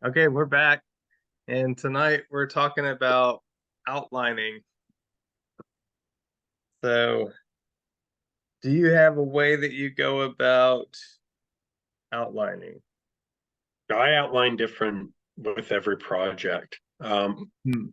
Okay, we're back, and tonight we're talking about outlining. So, do you have a way that you go about outlining? I outline different with every project. Hmm.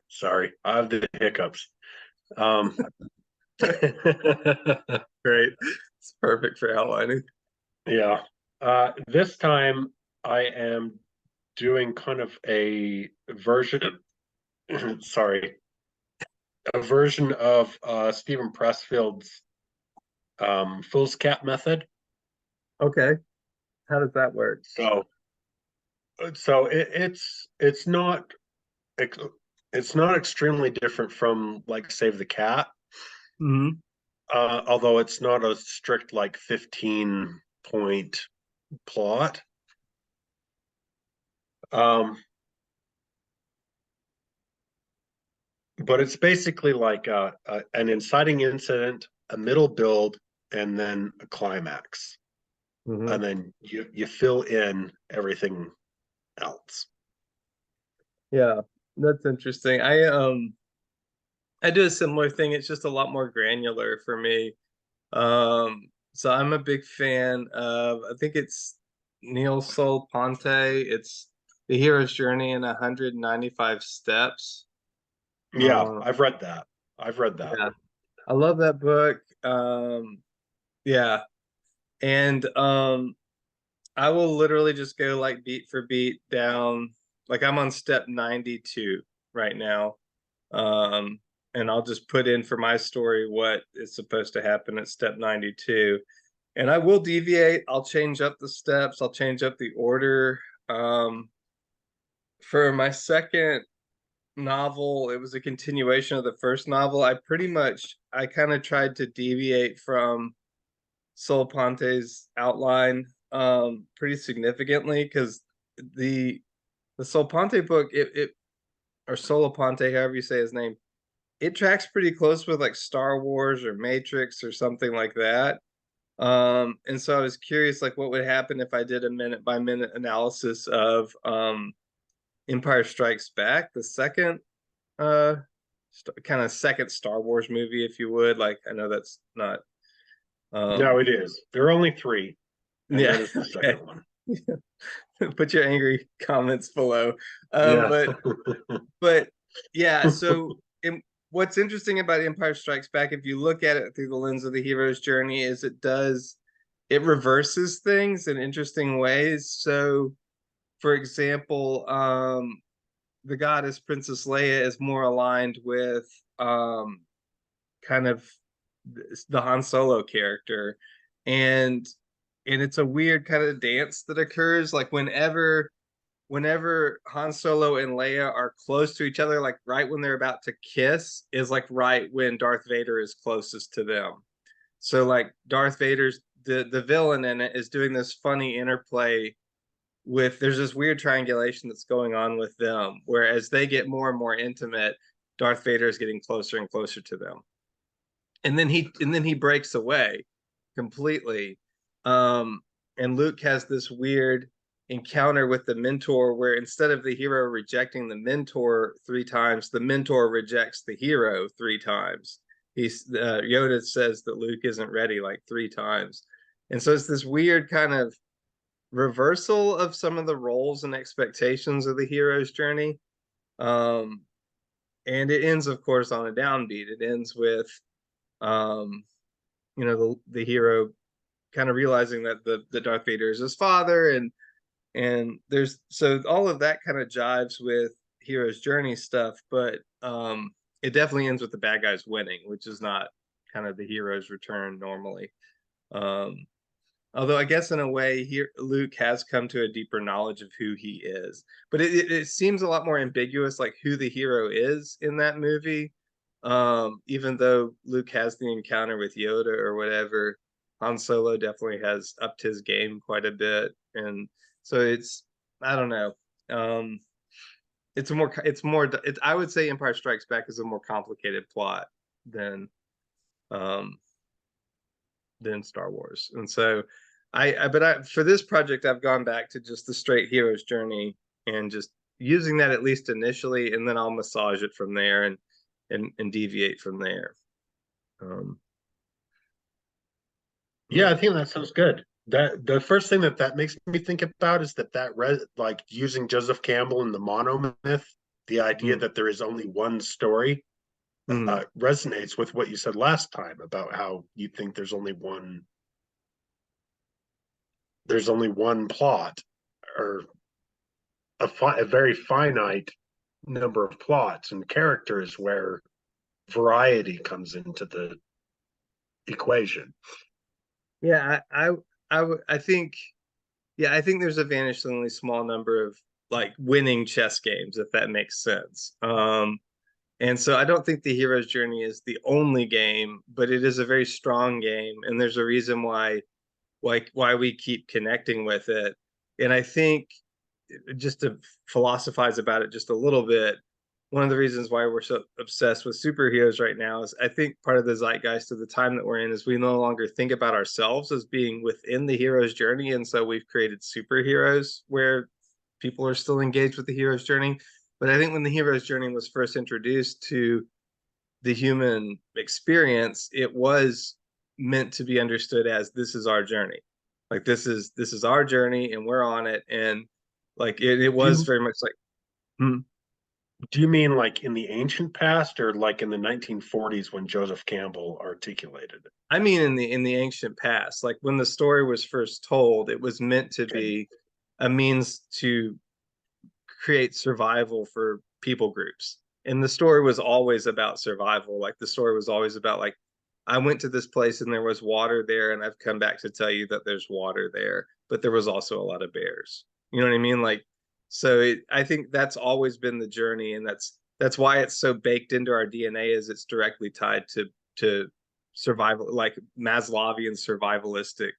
Sorry, I have the hiccups. Um, Great. It's perfect for outlining. yeah. This time I am doing kind of a version, sorry, a version of Stephen Pressfield's foolscap method. Okay, how does that work? So, it's not it's not extremely different from like Save the Cat. Hmm. Although it's not a strict like 15 point plot. Um, but it's basically like an inciting incident, a middle build, and then a climax. Hmm. And then you fill in everything else. Yeah, that's interesting. I do a similar thing. It's just a lot more granular for me. So I'm a big fan of, I think it's Neal Soloponte. It's The Hero's Journey in 195 Steps. Yeah, Um, I've read that. I've read that. yeah, I love that book. Yeah, and I will literally just go like beat for beat down. Like I'm on step 92 right now. Um, and I'll just put in for my story what is supposed to happen at step 92. And I will deviate. I'll change up the steps. I'll change up the order. Um, for my second novel, it was a continuation of the first novel. I kind of tried to deviate from Soloponte's outline pretty significantly because the the Soloponte book, it or Soloponte, however you say his name, it tracks pretty close with like Star Wars or Matrix or something like that. And so I was curious, like, what would happen if I did a minute by minute analysis of Empire Strikes Back, the second uh kind of second Star Wars movie, if you would. Like, I know that's not No, um it is. There are only three, and yeah, that is the okay. second one. Put your angry comments below. Um, Yeah. but but yeah, so what's interesting about Empire Strikes Back, if you look at it through the lens of the hero's journey, is it reverses things in interesting ways. So, for example, the goddess Princess Leia is more aligned with kind of the Han Solo character, and it's a weird kind of dance that occurs. Like whenever Han Solo and Leia are close to each other, like right when they're about to kiss, is like right when Darth Vader is closest to them. So like Darth Vader's the villain in it is doing this funny interplay with there's this weird triangulation that's going on with them, whereas they get more and more intimate, Darth Vader is getting closer and closer to them. And then he breaks away completely. Um, and Luke has this weird encounter with the mentor where instead of the hero rejecting the mentor three times, the mentor rejects the hero three times. Yoda says that Luke isn't ready like three times. And so it's this weird kind of reversal of some of the roles and expectations of the hero's journey. Um, and it ends, of course, on a downbeat. It ends with um, the hero kind of realizing that the Darth Vader is his father, and there's so all of that kind of jives with hero's journey stuff, but it definitely ends with the bad guys winning, which is not kind of the hero's return normally. Um, Although I guess in a way, here Luke has come to a deeper knowledge of who he is, but it seems a lot more ambiguous, like who the hero is in that movie. Even though Luke has the encounter with Yoda or whatever, Han Solo definitely has upped his game quite a bit, and so I don't know. Um, I would say Empire Strikes Back is a more complicated plot than um, than Star Wars. And so but for this project, I've gone back to just the straight hero's journey and just using that at least initially, and then I'll massage it from there and deviate from there. Um, Yeah, yeah. I think that sounds good. That the first thing that makes me think about is like using Joseph Campbell in the monomyth, the idea Mm, that there is only one story, mm, resonates with what you said last time about how you think there's only one plot, or a very finite number of plots and characters where variety comes into the equation. yeah, I think, yeah, I think there's a vanishingly small number of like winning chess games, if that makes sense. And so I don't think the hero's journey is the only game, but it is a very strong game, and there's a reason why, like, why we keep connecting with it. And I think, just to philosophize about it just a little bit, one of the reasons why we're so obsessed with superheroes right now is I think part of the zeitgeist of the time that we're in is we no longer think about ourselves as being within the hero's journey. And so we've created superheroes where people are still engaged with the hero's journey. But I think when the hero's journey was first introduced to the human experience, it was meant to be understood as this is our journey. Like this is our journey and we're on it. And like it Do was you very much like, hmm. do you mean like in the ancient past or like in the 1940s when Joseph Campbell articulated it? I mean in the ancient past, like when the story was first told, it was meant to Okay. be a means to create survival for people groups. And the story was always about survival. Like the story was always about like, I went to this place and there was water there, and I've come back to tell you that there's water there, but there was also a lot of bears. You know what I mean? Like, so I think that's always been the journey, and that's why it's so baked into our DNA, is it's directly tied to survival, like Maslowian survivalistic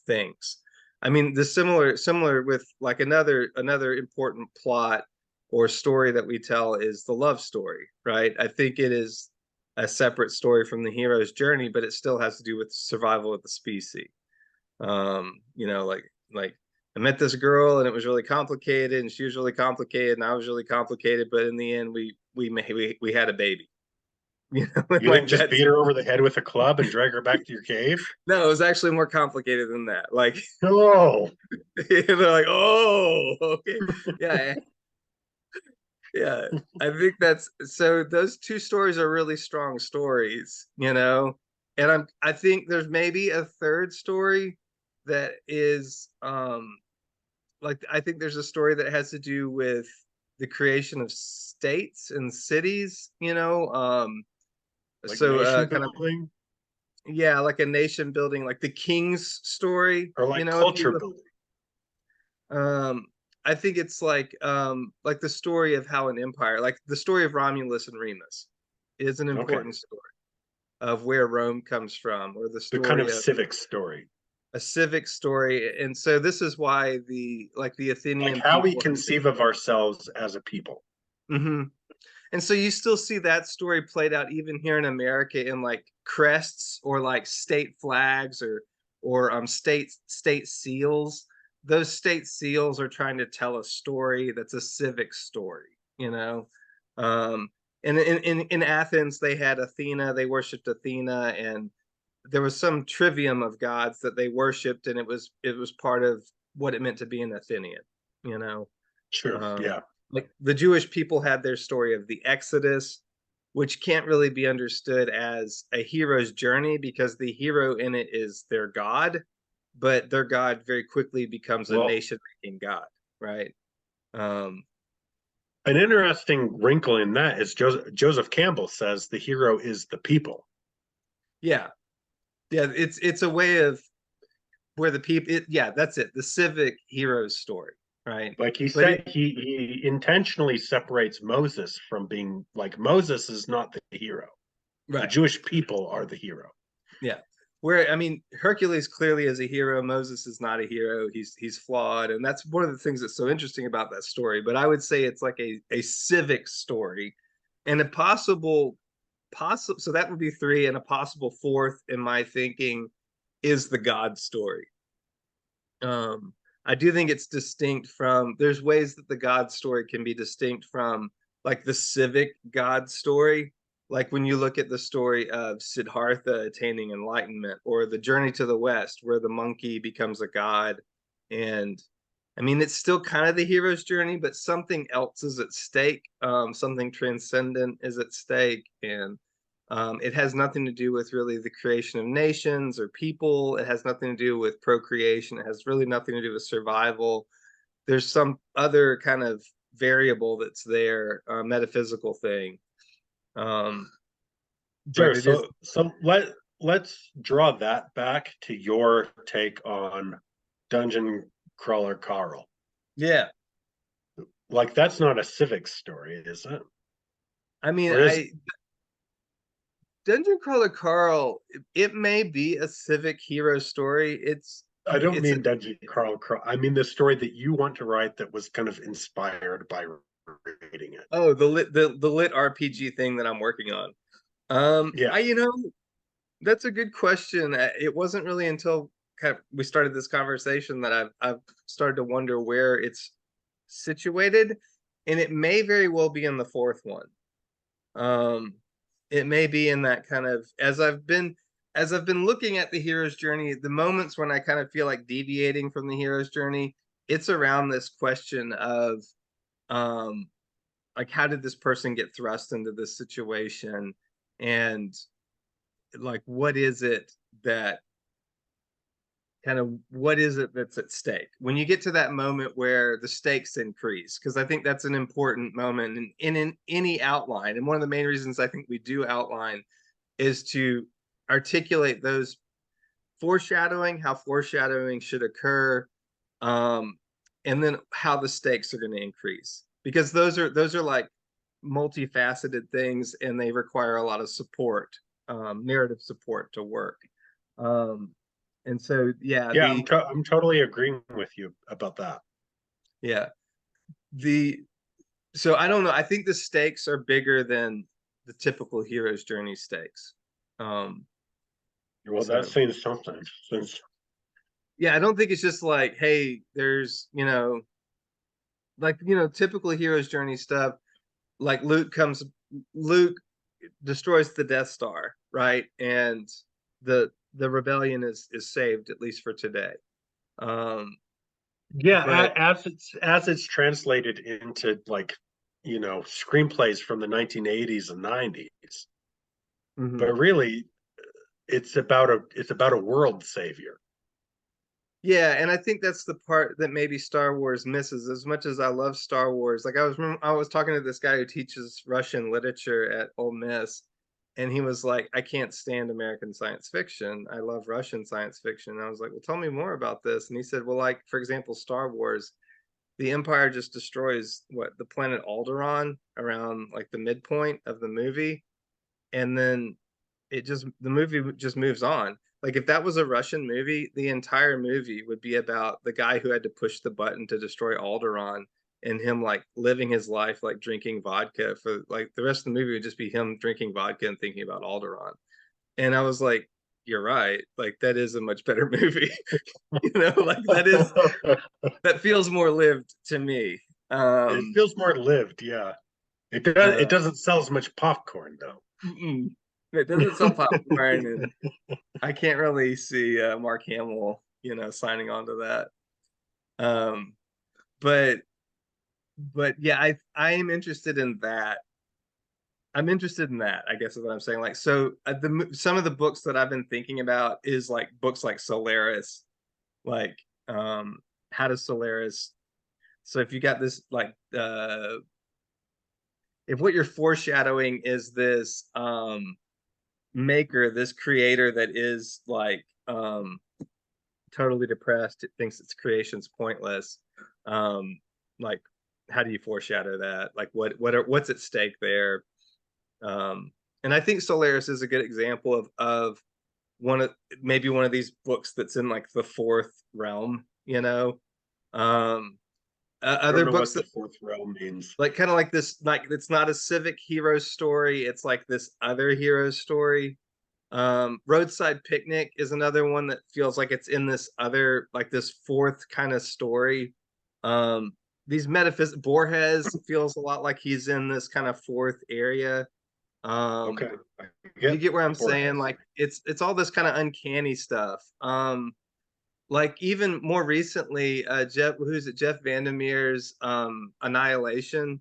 things. I mean, the similar with like another important plot or story that we tell is the love story, right? I think it is a separate story from the hero's journey, but it still has to do with survival of the species. Like I met this girl and it was really complicated, and she was really complicated, and I was really complicated, but in the end, we had a baby. You know, You didn't like just that's beat her over the head with a club and drag her back to your cave? no, it was actually more complicated than that. Like No. they're like, oh, okay, yeah, yeah. I think that's so. Those two stories are really strong stories, and I think there's maybe a third story that is like I think there's a story that has to do with the creation of states and cities, Like so nation kind of, building yeah, like a nation building, like the king's story, or like if culture you building? um I think it's like the story of how an empire, like the story of Romulus and Remus is an Okay. important story of where Rome comes from, or the The kind story of of civic story. a civic story. And so this is why the Like Athenian how we people have conceive of ourselves as a people. hmm. And so you still see that story played out even here in America in like crests or like state flags or state seals. Those state seals are trying to tell a story that's a civic story. Um, and in Athens, they had Athena, they worshipped Athena, and there was some trivium of gods that they worshipped, and it was part of what it meant to be an Athenian, you know. Sure. Um, Yeah. like the Jewish people had their story of the Exodus, which can't really be understood as a hero's journey because the hero in it is their God, but their God very quickly becomes a Well, nation making God, right? Um, an interesting wrinkle in that is Joseph Campbell says the hero is the people. yeah, yeah, it's a way of where the people, yeah, that's it, the civic hero's story, right? Like he But said, he intentionally separates Moses from being like Moses is not the hero. The right, Jewish people are the hero. yeah. Where I mean, Hercules clearly is a hero. Moses is not a hero. He's flawed, and that's one of the things that's so interesting about that story. But I would say it's like a civic story, and a possible. So that would be three, and a possible fourth in my thinking is the God story. Um, I do think it's distinct from, there's ways that the God story can be distinct from like the civic God story. Like when you look at the story of Siddhartha attaining enlightenment, or the journey to the West, where the monkey becomes a god. And I mean, it's still kind of the hero's journey, but something else is at stake. Something transcendent is at stake. And it has nothing to do with really the creation of nations or people. It has nothing to do with procreation. It has really nothing to do with survival. There's some other kind of variable that's there, metaphysical thing. Um, Sure. but it is, Let's draw that back to your take on Dungeon Crawler Carl. yeah. Like that's not a civic story, is it? I mean, Or is Dungeon Crawler Carl, it may be a civic hero story. I don't It's mean Dungeon Crawler Carl. I mean the story that you want to write that was kind of inspired by reading it. oh, the lit RPG thing that I'm working on. Yeah. That's a good question. It wasn't really until we started this conversation that I've started to wonder where it's situated, and it may very well be in the fourth one. Um, it may be in that kind of, as I've been looking at the hero's journey, the moments when I kind of feel like deviating from the hero's journey, it's around this question of um like, how did this person get thrust into this situation, and like what is it that what is it that's at stake when you get to that moment where the stakes increase, because I think that's an important moment in any outline. And one of the main reasons I think we do outline is to articulate those foreshadowing, how foreshadowing should occur, um, and then how the stakes are going to increase, because those are like multifaceted things, and they require a lot of support, narrative support to work. Um, and so, yeah, Yeah, I'm totally agreeing with you about that. yeah, the so I don't know. I think the stakes are bigger than the typical hero's journey stakes. Um, Well, that's so saying something. Since yeah, I don't think it's just like, hey, there's, like, typical hero's journey stuff. Like Luke destroys the Death Star, right? And the rebellion is saved, at least for today. Um, yeah, but as it's translated into like screenplays from the 1980s and 90s, mhm. but really it's about a world savior. Yeah, and I think that's the part that maybe Star Wars misses. As much as I love Star Wars, like I was talking to this guy who teaches Russian literature at Ole Miss, and he was like, "I can't stand American science fiction. I love Russian science fiction." And I was like, "Well, tell me more about this." And he said, "Well, like for example, Star Wars, the Empire just destroys the planet Alderaan around like the midpoint of the movie, and then the movie just moves on. Like if that was a Russian movie, the entire movie would be about the guy who had to push the button to destroy Alderaan, and him like living his life like drinking vodka for like the rest of the movie would just be him drinking vodka and thinking about Alderaan." And I was like, "You're right. Like that is a much better movie." Like that feels more lived to me. It Um, feels more lived, yeah. It uh, doesn't sell as much popcorn though. it doesn't sell popcorn, and I can't really see Mark Hamill, signing on to that. Um, but yeah, I am interested in that. I'm interested in that, I guess is what I'm saying. Like, so some of the books that I've been thinking about is like books like Solaris, like how does Solaris. So if you got this like if what you're foreshadowing is this maker, this creator that is like totally depressed, it thinks its creation's pointless, um like how do you foreshadow that? Like what's at stake there? And I think Solaris is a good example of one of maybe one of these books that's in like the fourth realm, I don't other know books what the that fourth realm means. like kind of like this, like it's not a civic hero story, it's like this other hero story. Roadside Picnic is another one that feels like it's in this other, like this fourth kind of story. Um, these metaphysics, Borges feels a lot like he's in this kind of fourth area. Okay, I You get get where I'm saying? Borges. Like it's all this kind of uncanny stuff. Like even more recently, who's it? Jeff Vandermeer's Annihilation.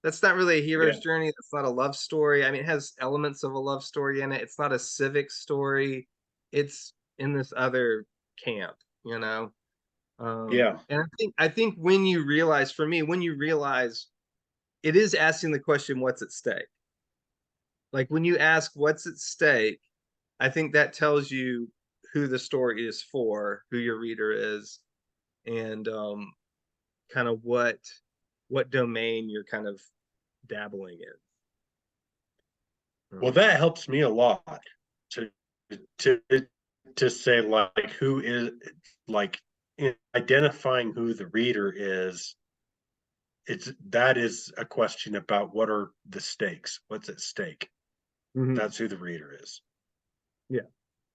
That's not really a Yeah, hero's journey. It's not a love story. I mean, it has elements of a love story in it. It's not a civic story. It's in this other camp, you know. yeah, And I think when you realize, for me, when you realize it is asking the question, what's at stake? Like when you ask what's at stake, I think that tells you who the story is for, who your reader is, and kind of what domain you're kind of dabbling in. well, that helps me a lot to to to say like who is, like, in identifying who the reader is. It's that is a question about what are the stakes, what's at stake. Mhm. That's who the reader is. Yeah,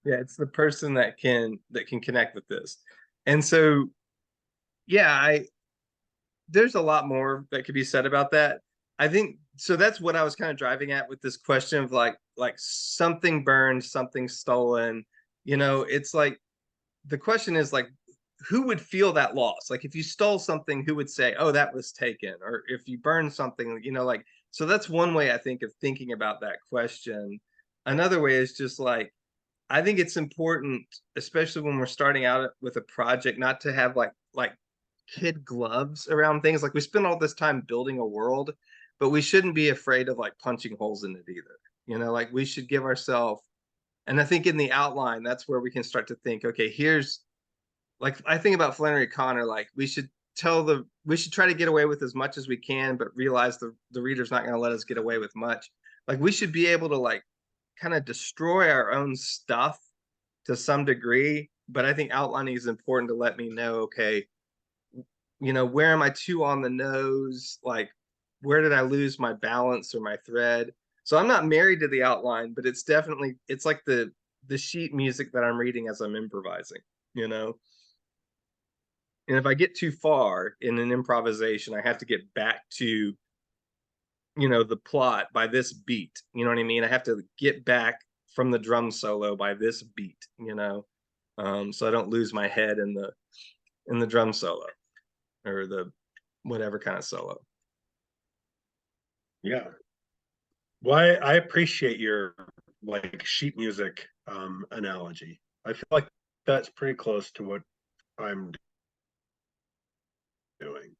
yeah, it's the person that can connect with this, and so yeah, I there's a lot more that could be said about that. I think so. That's what I was kind of driving at with this question of like something burned, something stolen. It's like the question is like who would feel that loss? Like if you stole something, who would say, "Oh, that was taken," or if you burned something, like so. That's one way I think of thinking about that question. Another way is just like I think it's important, especially when we're starting out with a project, not to have like kid gloves around things. Like we spend all this time building a world, but we shouldn't be afraid of like punching holes in it either. Like we should give ourselves, and I think in the outline, that's where we can start to think, okay, here's like I think about Flannery Connor, like we should try to get away with as much as we can, but realize the reader's not going to let us get away with much. Like we should be able to like kind of destroy our own stuff to some degree, but I think outlining is important to let me know, okay, where am I too on the nose? Like, where did I lose my balance or my thread? So I'm not married to the outline, but it's like the sheet music that I'm reading as I'm improvising, you know. And if I get too far in an improvisation, I have to get back to the plot by this beat. You know what I mean? I have to get back from the drum solo by this beat. So I don't lose my head in the drum solo or the whatever kind of solo. Yeah. Well, I appreciate your like sheet music analogy. I feel like that's pretty close to what I'm doing,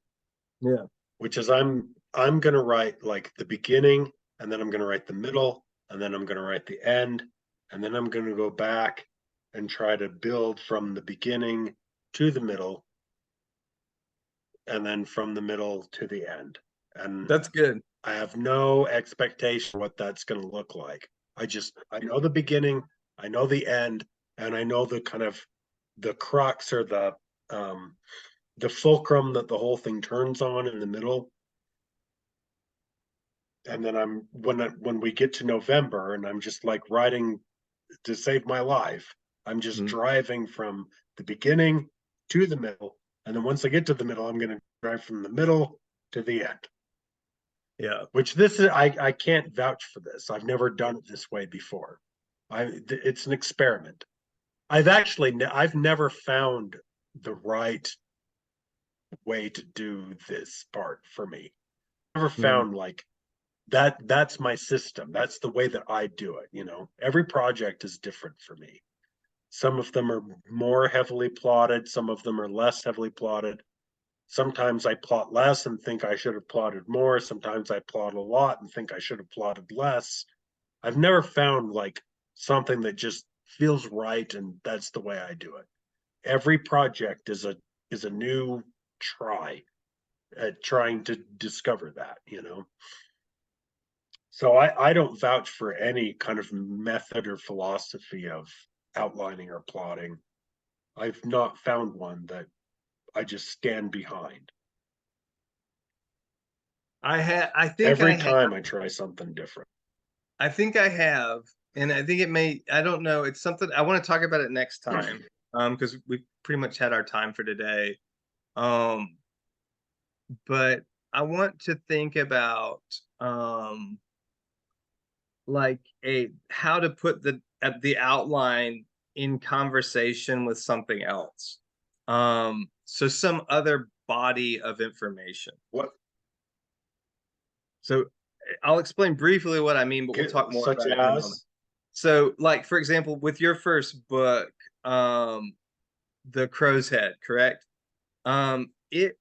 Yeah. which is I'm gonna write like the beginning, and then I'm gonna write the middle, and then I'm gonna write the end, and then I'm gonna go back and try to build from the beginning to the middle, and then from the middle to the end. And That's good. I have no expectation what that's going to look like. I know the beginning, I know the end, and I know the kind of the crux or the fulcrum that the whole thing turns on in the middle. And then when we get to November and I'm just like writing to save my life, I'm just Mhm. driving from the beginning to the middle, and then once I get to the middle, I'm going to drive from the middle to the end. Yeah. Which this is, I can't vouch for this. I've never done it this way before. It's an experiment. I've never found the right way to do this part for me. Never Mhm. found like that's my system. That's the way that I do it, you know. Every project is different for me. Some of them are more heavily plotted, some of them are less heavily plotted. Sometimes I plot less and think I should have plotted more. Sometimes I plot a lot and think I should have plotted less. I've never found like something that just feels right and that's the way I do it. Every project is a new try at trying to discover that, you know. So I don't vouch for any kind of method or philosophy of outlining or plotting. I've not found one that I just stand behind. I think I Every have. time I try something different. I think I have. And I think it may, I don't know, it's something I want to talk about it next time. Because we pretty much had our time for today. Um, but I want to think about like a how to put the outline in conversation with something else. So some other body of information. What, So I'll explain briefly what I mean, but we'll talk more such about it in a moment. as? So, like for example, with your first book, The Crow's Head, correct? It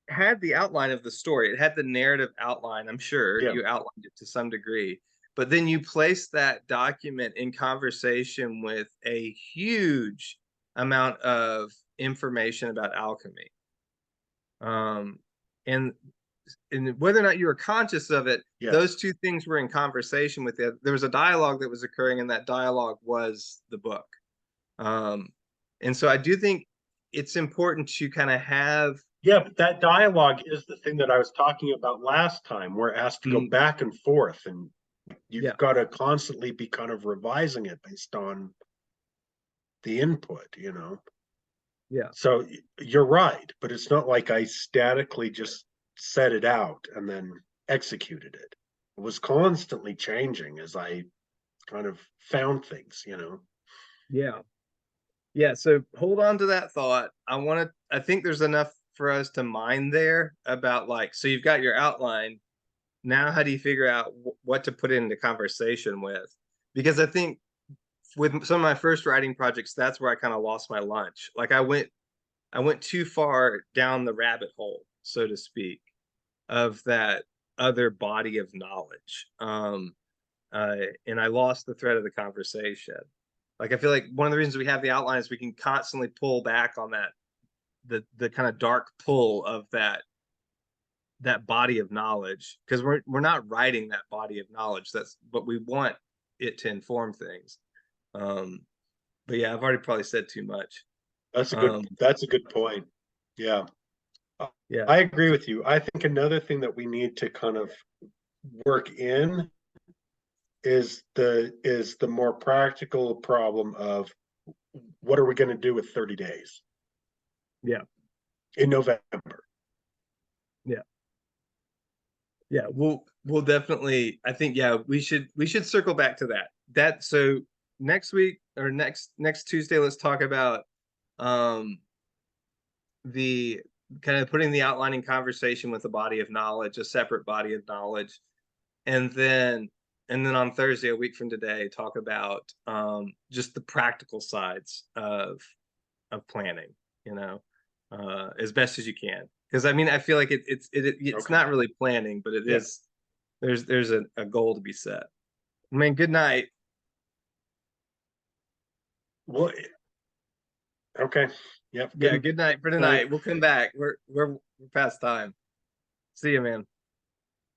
had the outline of the story. It had the narrative outline. I'm sure Yeah. you outlined it to some degree, but then you place that document in conversation with a huge amount of information about alchemy. Um, and and whether or not you were conscious of it, those Yes. two things were in conversation with it. There was a dialogue that was occurring, and that dialogue was the book. Um, and so I do think it's important to kind of have. Yeah, but that dialogue is the thing that I was talking about last time. We're asked to go back and forth, and Yeah, you've got to constantly be kind of revising it based on the input, you know. yeah, So you're right, but it's not like I statically just set it out and then executed it. It was constantly changing as I kind of found things, you know. yeah, yeah. So hold on to that thought. I think there's enough for us to mine there about like, so you've got your outline. Now, how do you figure out what to put into conversation with? Because I think with some of my first writing projects, that's where I kind of lost my lunch. Like I went too far down the rabbit hole, so to speak, of that other body of knowledge. And I lost the thread of the conversation. Like I feel like one of the reasons we have the outline is we can constantly pull back on that the kind of dark pull of that body of knowledge because we're not writing that body of knowledge. That's but we want it to inform things. Um, but yeah, I've already probably said too much. Um, That's a good point. Yeah. yeah, I agree with you. I think another thing that we need to kind of work in is the more practical problem of what are we going to do with 30 days yeah, in November? yeah, yeah. We'll definitely. I think yeah, we should circle back to that. That so next week or next Tuesday, let's talk about um the kind of putting the outlining conversation with a body of knowledge, a separate body of knowledge, and then on Thursday, a week from today, talk about just the practical sides of planning, you know, as best as you can. Because I mean, I feel like it's Okay. not really planning, but it Yeah. is. There's a goal to be set. I mean, good night. Well, okay. Yep. Yeah, Good good night for night. tonight. We'll come back. We're past time. See you, man.